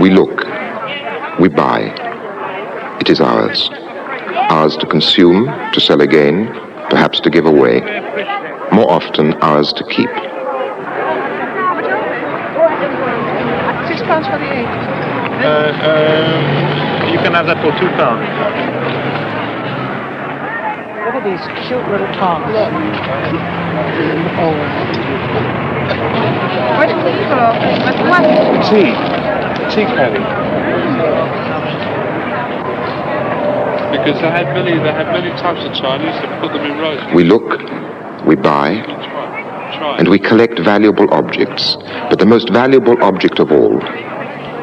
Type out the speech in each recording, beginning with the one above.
We look, we buy. It is ours. Ours to consume, to sell again, perhaps to give away. More often, ours to keep. £6 for the 8. You can have that for £2. Look at these cute little tongs. Oh. Where's the evil? Tea caddy. Because they had many types of Chinese that put them in rows. We look, we buy, and we collect valuable objects. But the most valuable object of all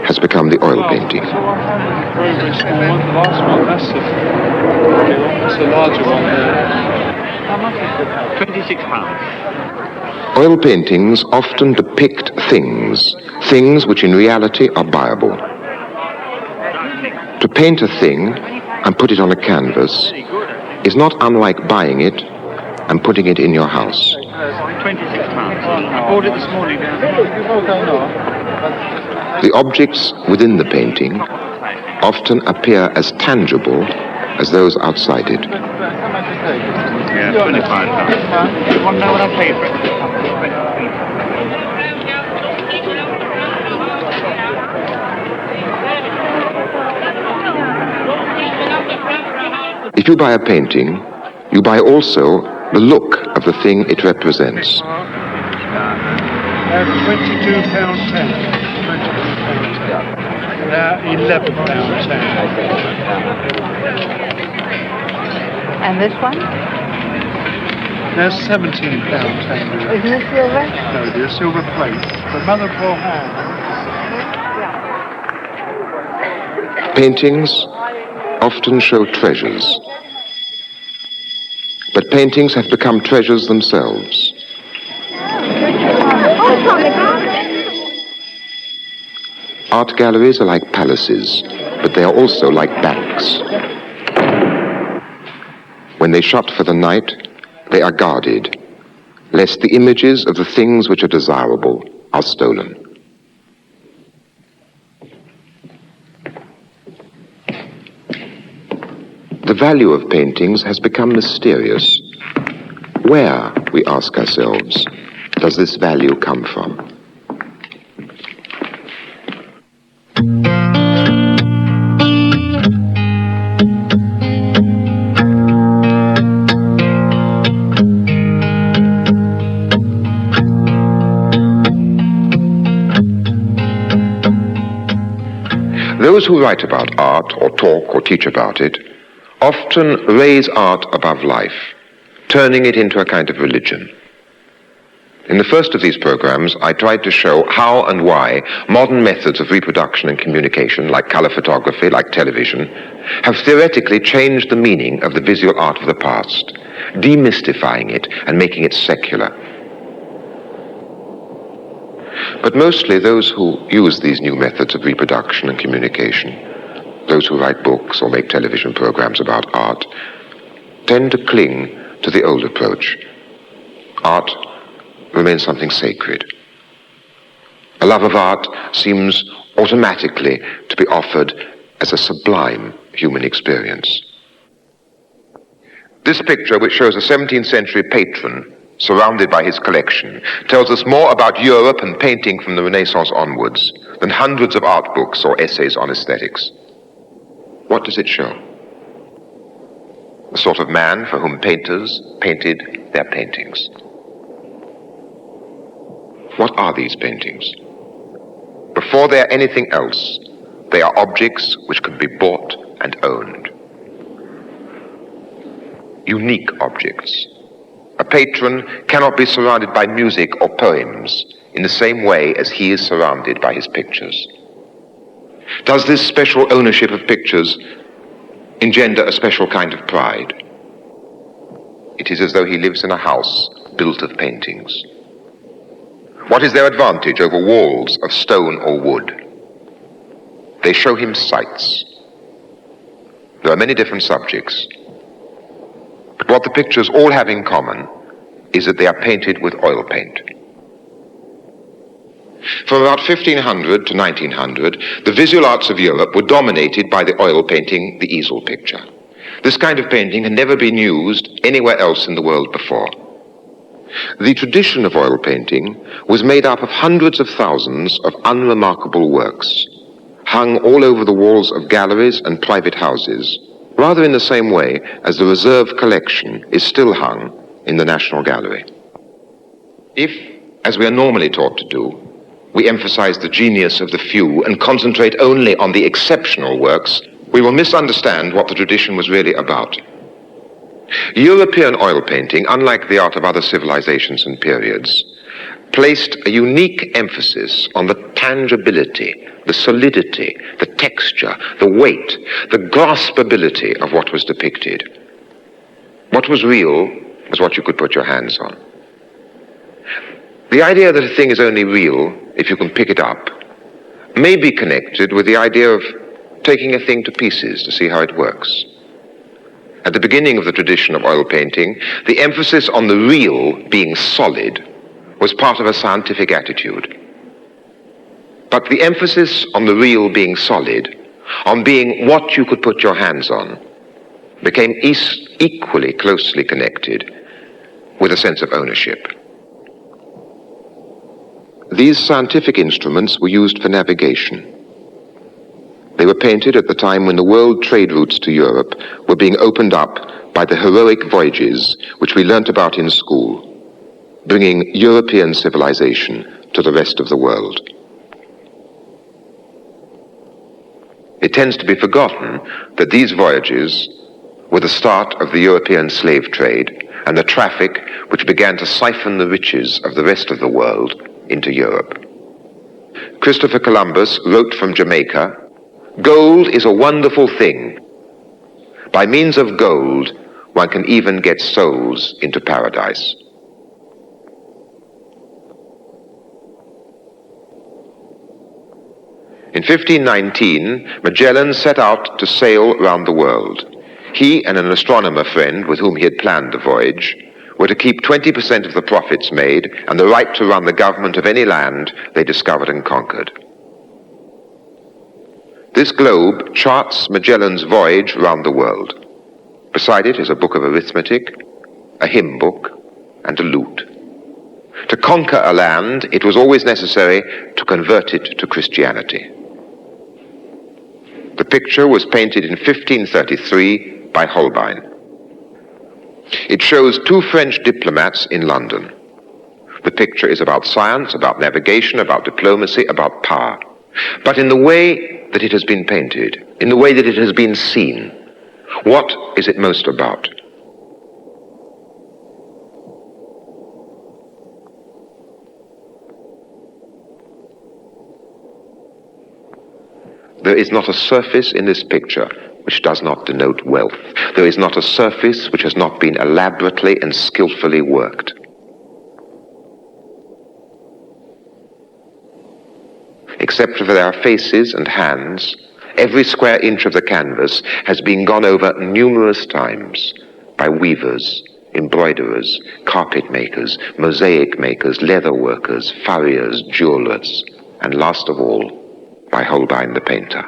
has become the oil painting. So I have a very, very small one. The last one, that's the larger one there. How much is it? £26. Oil paintings often depict things which in reality are buyable. To paint a thing and put it on a canvas is not unlike buying it and putting it in your house. £26. I bought it this morning. The objects within the painting often appear as tangible as those outside it. Yeah, £25. You want to know what I paid for it? If you buy a painting, you buy also the look of the thing it represents. £22.10. Now £11.10. And this one? Now £17.10. Isn't it silver? No, dear, silver plate. The mother of all hand. Paintings often show treasures, but paintings have become treasures themselves. Art galleries are like palaces, but they are also like banks. When they shut for the night, they are guarded, lest the images of the things which are desirable are stolen. The value of paintings has become mysterious. Where, we ask ourselves, does this value come from? Those who write about art, or talk, or teach about it, often raise art above life, turning it into a kind of religion. In the first of these programs, I tried to show how and why modern methods of reproduction and communication, like color photography, like television, have theoretically changed the meaning of the visual art of the past, demystifying it and making it secular. But mostly those who use these new methods of reproduction and communication, those who write books or make television programs about art, tend to cling to the old approach. Art remains something sacred. A love of art seems automatically to be offered as a sublime human experience. This picture, which shows a 17th century patron surrounded by his collection, tells us more about Europe and painting from the Renaissance onwards than hundreds of art books or essays on aesthetics. What does it show? The sort of man for whom painters painted their paintings. What are these paintings? Before they are anything else, they are objects which can be bought and owned. Unique objects. A patron cannot be surrounded by music or poems in the same way as he is surrounded by his pictures. Does this special ownership of pictures engender a special kind of pride? It is as though he lives in a house built of paintings. What is their advantage over walls of stone or wood? They show him sights. There are many different subjects. But what the pictures all have in common is that they are painted with oil paint. From about 1500 to 1900, the visual arts of Europe were dominated by the oil painting, the easel picture. This kind of painting had never been used anywhere else in the world before. The tradition of oil painting was made up of hundreds of thousands of unremarkable works, hung all over the walls of galleries and private houses, rather in the same way as the reserve collection is still hung in the National Gallery. If, as we are normally taught to do, we emphasize the genius of the few and concentrate only on the exceptional works, we will misunderstand what the tradition was really about. European oil painting, unlike the art of other civilizations and periods, placed a unique emphasis on the tangibility, the solidity, the texture, the weight, the graspability of what was depicted. What was real was what you could put your hands on. The idea that a thing is only real if you can pick it up may be connected with the idea of taking a thing to pieces to see how it works. At the beginning of the tradition of oil painting, the emphasis on the real being solid was part of a scientific attitude. But the emphasis on the real being solid, on being what you could put your hands on, became equally closely connected with a sense of ownership. These scientific instruments were used for navigation. They were painted at the time when the world trade routes to Europe were being opened up by the heroic voyages which we learnt about in school, bringing European civilization to the rest of the world. It tends to be forgotten that these voyages were the start of the European slave trade and the traffic which began to siphon the riches of the rest of the world into Europe. Christopher Columbus wrote from Jamaica, "Gold is a wonderful thing. By means of gold, one can even get souls into paradise." In 1519, Magellan set out to sail round the world. He and an astronomer friend with whom he had planned the voyage were to keep 20% of the profits made and the right to run the government of any land they discovered and conquered. This globe charts Magellan's voyage round the world. Beside it is a book of arithmetic, a hymn book, and a lute. To conquer a land, it was always necessary to convert it to Christianity. The picture was painted in 1533 by Holbein. It shows two French diplomats in London. The picture is about science, about navigation, about diplomacy, about power. But in the way that it has been painted, in the way that it has been seen, what is it most about? There is not a surface in this picture which does not denote wealth. There is not a surface which has not been elaborately and skillfully worked. Except for their faces and hands, every square inch of the canvas has been gone over numerous times by weavers, embroiderers, carpet makers, mosaic makers, leather workers, furriers, jewelers, and last of all, by Holbein the painter.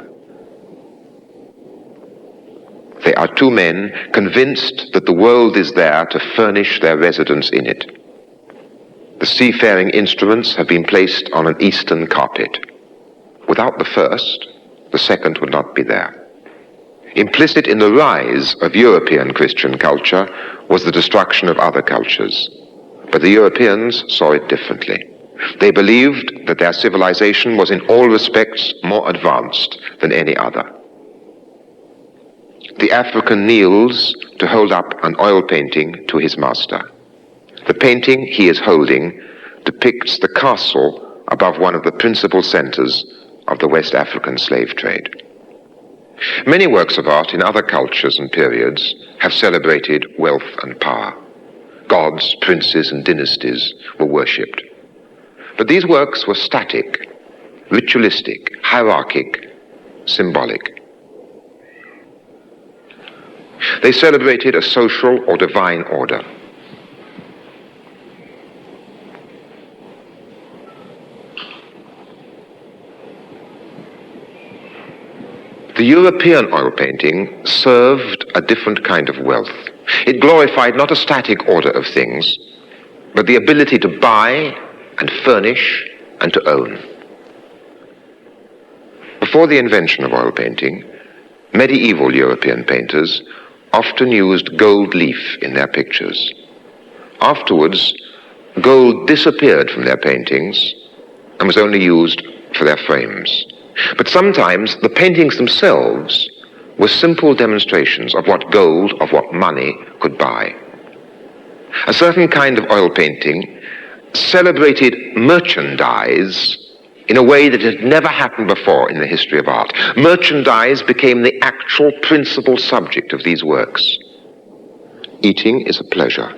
They are two men convinced that the world is there to furnish their residence in it. The seafaring instruments have been placed on an eastern carpet. Without the first, the second would not be there. Implicit in the rise of European Christian culture was the destruction of other cultures. But the Europeans saw it differently. They believed that their civilization was in all respects more advanced than any other. The African kneels to hold up an oil painting to his master. The painting he is holding depicts the castle above one of the principal centers of the West African slave trade. Many works of art in other cultures and periods have celebrated wealth and power. Gods, princes, and dynasties were worshipped. But these works were static, ritualistic, hierarchic, symbolic. They celebrated a social or divine order. The European oil painting served a different kind of wealth. It glorified not a static order of things, but the ability to buy and furnish and to own. Before the invention of oil painting, medieval European painters often used gold leaf in their pictures. Afterwards, gold disappeared from their paintings and was only used for their frames. But sometimes the paintings themselves were simple demonstrations of what gold, of what money could buy. A certain kind of oil painting celebrated merchandise in a way that had never happened before in the history of art. Merchandise became the actual principal subject of these works. Eating is a pleasure,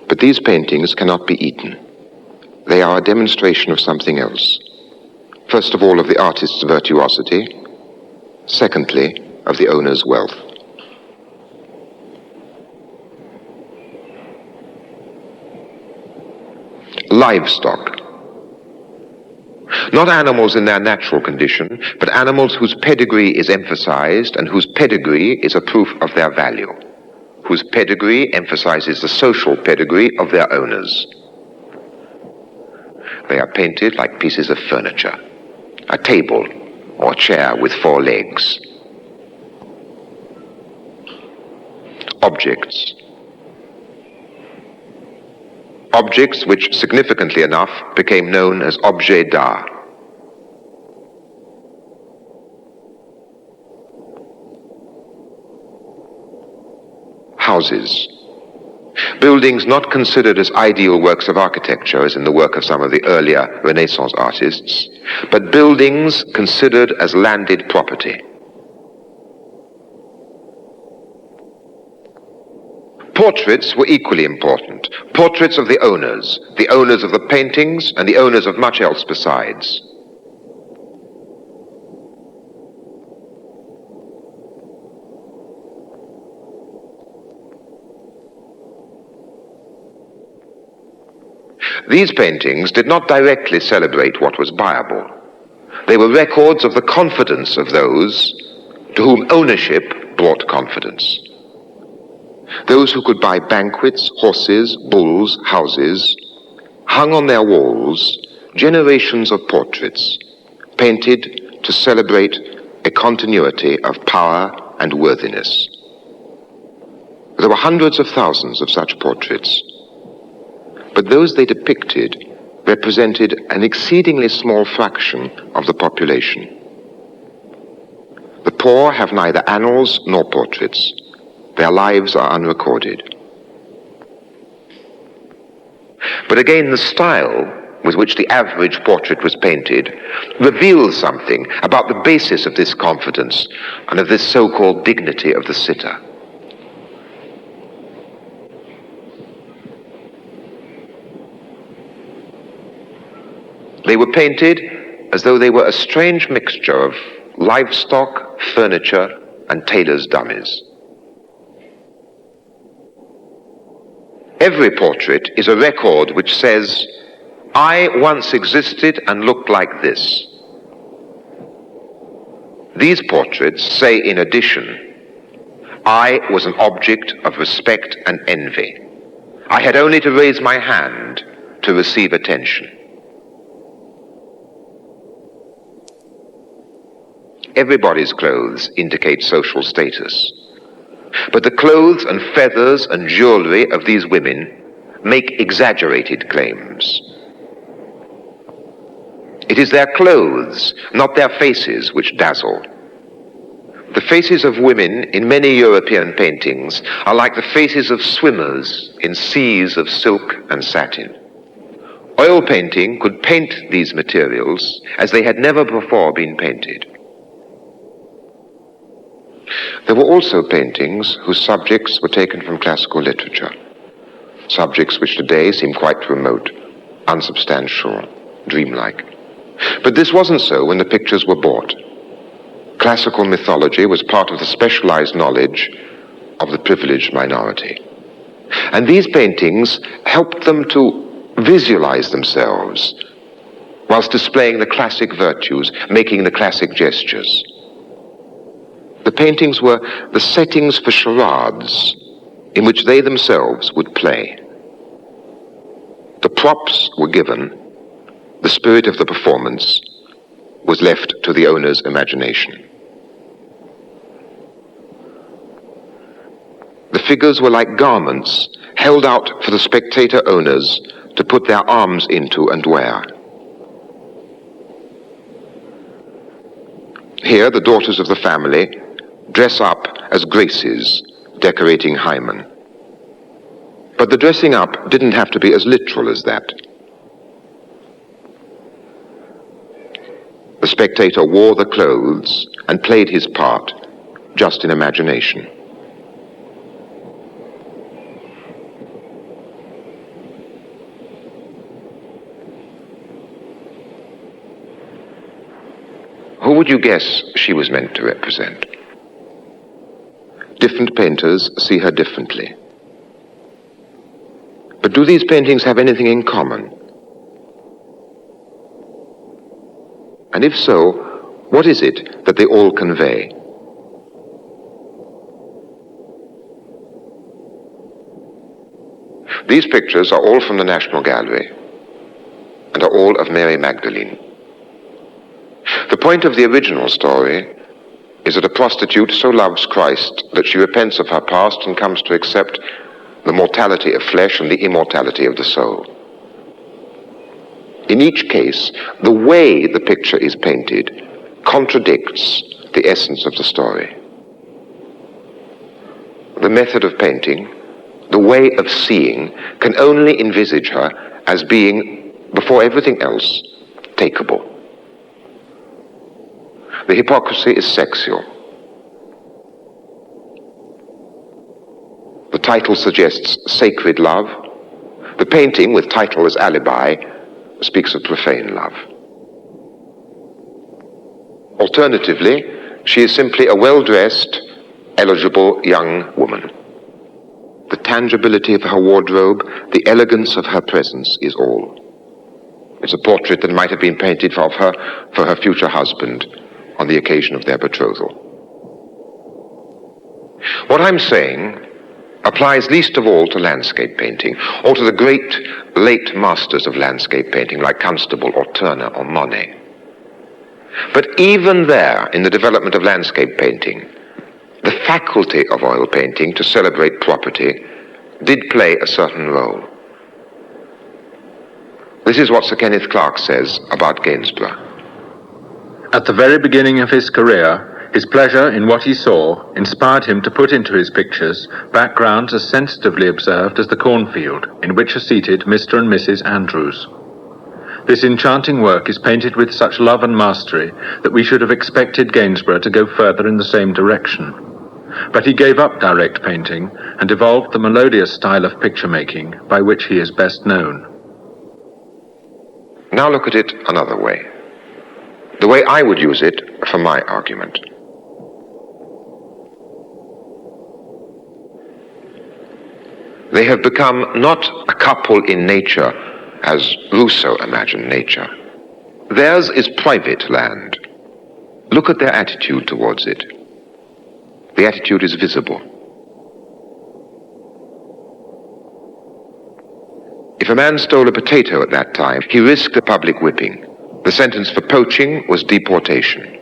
but these paintings cannot be eaten. They are a demonstration of something else. First of all, of the artist's virtuosity. Secondly, of the owner's wealth. Livestock. Not animals in their natural condition, but animals whose pedigree is emphasized and whose pedigree is a proof of their value, whose pedigree emphasizes the social pedigree of their owners. They are painted like pieces of furniture, a table or chair with 4 legs. Objects. Objects which, significantly enough, became known as objets d'art. Houses. Buildings not considered as ideal works of architecture, as in the work of some of the earlier Renaissance artists, but buildings considered as landed property. Portraits were equally important. Portraits of the owners of the paintings and the owners of much else besides. These paintings did not directly celebrate what was buyable. They were records of the confidence of those to whom ownership brought confidence. Those who could buy banquets, horses, bulls, houses, hung on their walls generations of portraits, painted to celebrate a continuity of power and worthiness. There were hundreds of thousands of such portraits, but those they depicted represented an exceedingly small fraction of the population. The poor have neither annals nor portraits. Their lives are unrecorded. But again, the style with which the average portrait was painted reveals something about the basis of this confidence and of this so-called dignity of the sitter. They were painted as though they were a strange mixture of livestock, furniture, and tailor's dummies. Every portrait is a record which says, I once existed and looked like this. These portraits say in addition, I was an object of respect and envy. I had only to raise my hand to receive attention. Everybody's clothes indicate social status. But the clothes and feathers and jewelry of these women make exaggerated claims. It is their clothes, not their faces, which dazzle. The faces of women in many European paintings are like the faces of swimmers in seas of silk and satin. Oil painting could paint these materials as they had never before been painted. There were also paintings whose subjects were taken from classical literature, subjects which today seem quite remote, unsubstantial, dreamlike. But this wasn't so when the pictures were bought. Classical mythology was part of the specialized knowledge of the privileged minority. And these paintings helped them to visualize themselves whilst displaying the classic virtues, making the classic gestures. The paintings were the settings for charades in which they themselves would play. The props were given, the spirit of the performance was left to the owner's imagination. The figures were like garments held out for the spectator owners to put their arms into and wear. Here, the daughters of the family dress up as Graces decorating Hymen. But the dressing up didn't have to be as literal as that. The spectator wore the clothes and played his part just in imagination. Who would you guess she was meant to represent? Different painters see her differently. But do these paintings have anything in common? And if so, what is it that they all convey? These pictures are all from the National Gallery and are all of Mary Magdalene. The point of the original story is that a prostitute so loves Christ that she repents of her past and comes to accept the mortality of flesh and the immortality of the soul. In each case, the way the picture is painted contradicts the essence of the story. The method of painting, the way of seeing, can only envisage her as being, before everything else, takeable. The hypocrisy is sexual. The title suggests sacred love. The painting, with title as alibi, speaks of profane love. Alternatively, she is simply a well-dressed, eligible young woman. The tangibility of her wardrobe, the elegance of her presence is all. It's a portrait that might have been painted of her for her future husband on the occasion of their betrothal. What I'm saying applies least of all to landscape painting, or to the great late masters of landscape painting like Constable or Turner or Monet. But even there, in the development of landscape painting, the faculty of oil painting to celebrate property did play a certain role. This is what Sir Kenneth Clarke says about Gainsborough. At the very beginning of his career, his pleasure in what he saw inspired him to put into his pictures backgrounds as sensitively observed as the cornfield in which are seated Mr. and Mrs. Andrews. This enchanting work is painted with such love and mastery that we should have expected Gainsborough to go further in the same direction. But he gave up direct painting and evolved the melodious style of picture-making by which he is best known. Now look at it another way. The way I would use it for my argument. They have become not a couple in nature as Rousseau imagined nature. Theirs is private land. Look at their attitude towards it. The attitude is visible. If a man stole a potato at that time, he risked a public whipping. The sentence for poaching was deportation.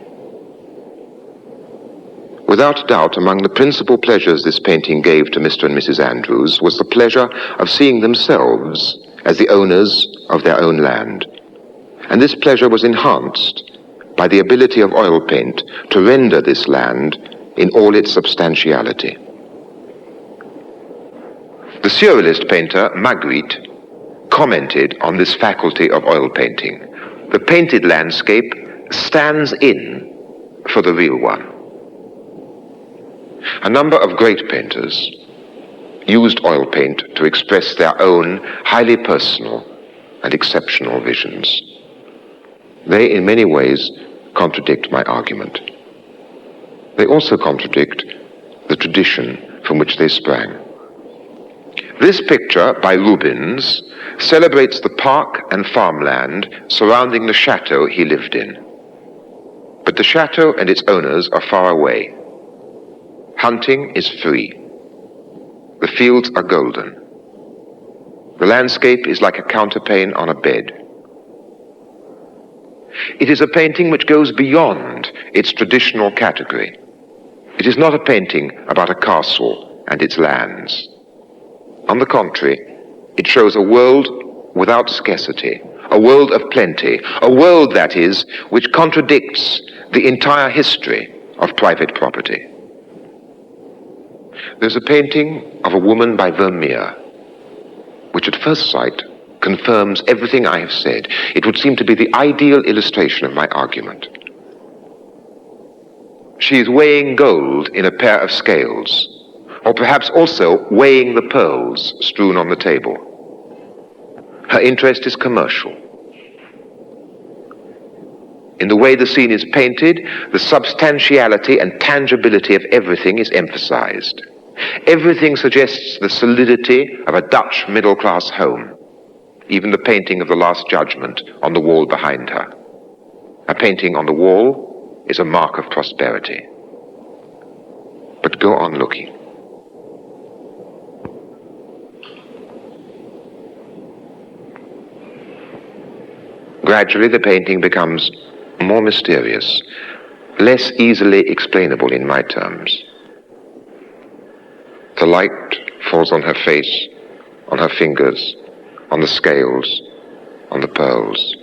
Without doubt, among the principal pleasures this painting gave to Mr. and Mrs. Andrews was the pleasure of seeing themselves as the owners of their own land. And this pleasure was enhanced by the ability of oil paint to render this land in all its substantiality. The surrealist painter Magritte commented on this faculty of oil painting. The painted landscape stands in for the real one. A number of great painters used oil paint to express their own highly personal and exceptional visions. They, in many ways, contradict my argument. They also contradict the tradition from which they sprang. This picture by Rubens celebrates the park and farmland surrounding the chateau he lived in. But the chateau and its owners are far away. Hunting is free. The fields are golden. The landscape is like a counterpane on a bed. It is a painting which goes beyond its traditional category. It is not a painting about a castle and its lands. On the contrary, it shows a world without scarcity, a world of plenty, a world, that is, which contradicts the entire history of private property. There's a painting of a woman by Vermeer, which at first sight confirms everything I have said. It would seem to be the ideal illustration of my argument. She is weighing gold in a pair of scales, or perhaps also weighing the pearls strewn on the table. Her interest is commercial. In the way the scene is painted, the substantiality and tangibility of everything is emphasized. Everything suggests the solidity of a Dutch middle-class home. Even the painting of the Last Judgment on the wall behind her. A painting on the wall is a mark of prosperity. But go on looking. Gradually the painting becomes more mysterious, less easily explainable in my terms. The light falls on her face, on her fingers, on the scales, on the pearls.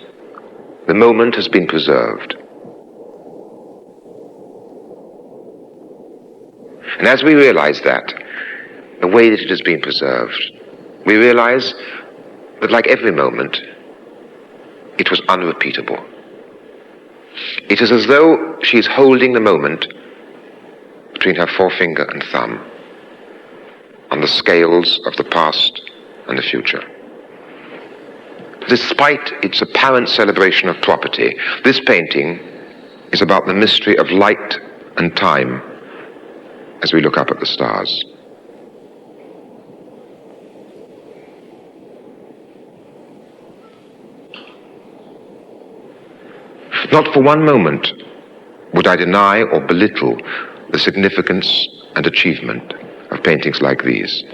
The moment has been preserved. And as we realize that, the way that it has been preserved, we realize that, like every moment, it was unrepeatable. It is as though she is holding the moment between her forefinger and thumb on the scales of the past and the future. Despite its apparent celebration of property, this painting is about the mystery of light and time as we look up at the stars. Not for one moment would I deny or belittle the significance and achievement of paintings like these.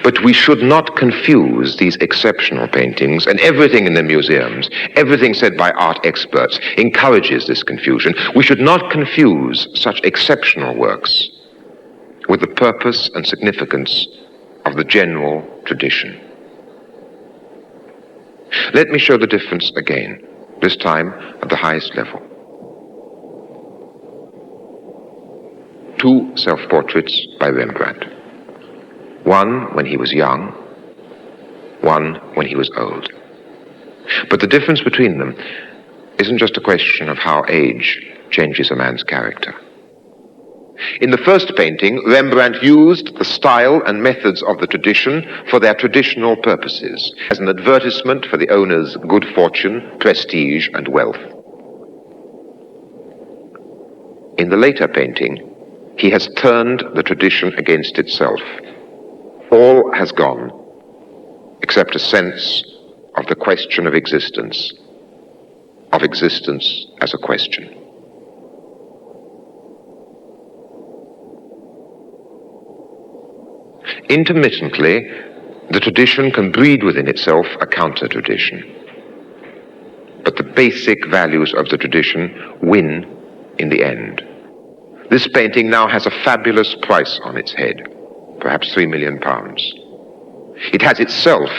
But we should not confuse these exceptional paintings, and everything in the museums, everything said by art experts, encourages this confusion. We should not confuse such exceptional works with the purpose and significance of the general tradition. Let me show the difference again, this time at the highest level. Two self-portraits by Rembrandt. One when he was young, one when he was old. But the difference between them isn't just a question of how age changes a man's character. In the first painting, Rembrandt used the style and methods of the tradition for their traditional purposes, as an advertisement for the owner's good fortune, prestige, and wealth. In the later painting, he has turned the tradition against itself. All has gone, except a sense of the question of existence as a question. Intermittently, the tradition can breed within itself a counter-tradition. But the basic values of the tradition win in the end. This painting now has a fabulous price on its head, perhaps £3 million. It has itself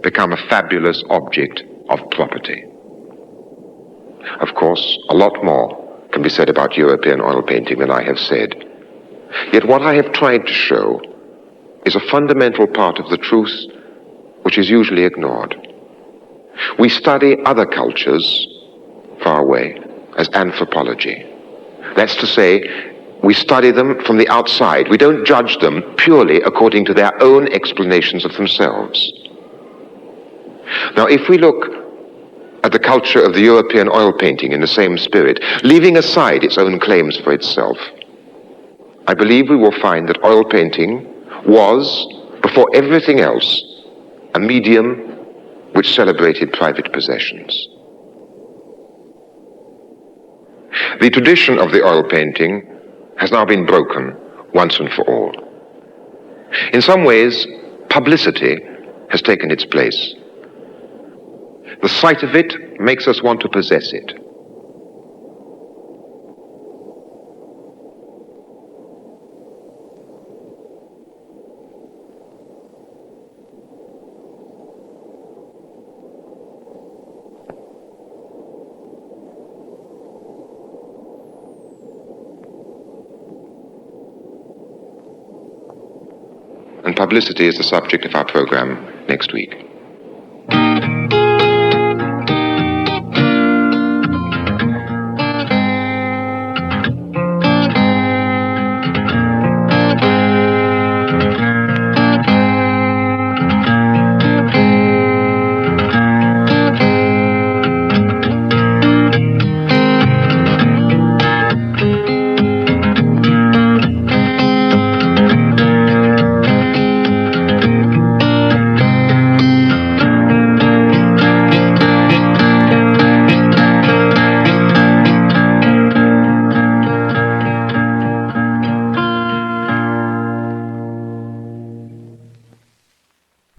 become a fabulous object of property. Of course, a lot more can be said about European oil painting than I have said. Yet what I have tried to show is a fundamental part of the truth which is usually ignored. We study other cultures far away as anthropology. That's to say, we study them from the outside. We don't judge them purely according to their own explanations of themselves. Now, if we look at the culture of the European oil painting in the same spirit, leaving aside its own claims for itself, I believe we will find that oil painting was, before everything else, a medium which celebrated private possessions. The tradition of the oil painting has now been broken once and for all. In some ways, publicity has taken its place. The sight of it makes us want to possess it. And publicity is the subject of our program next week.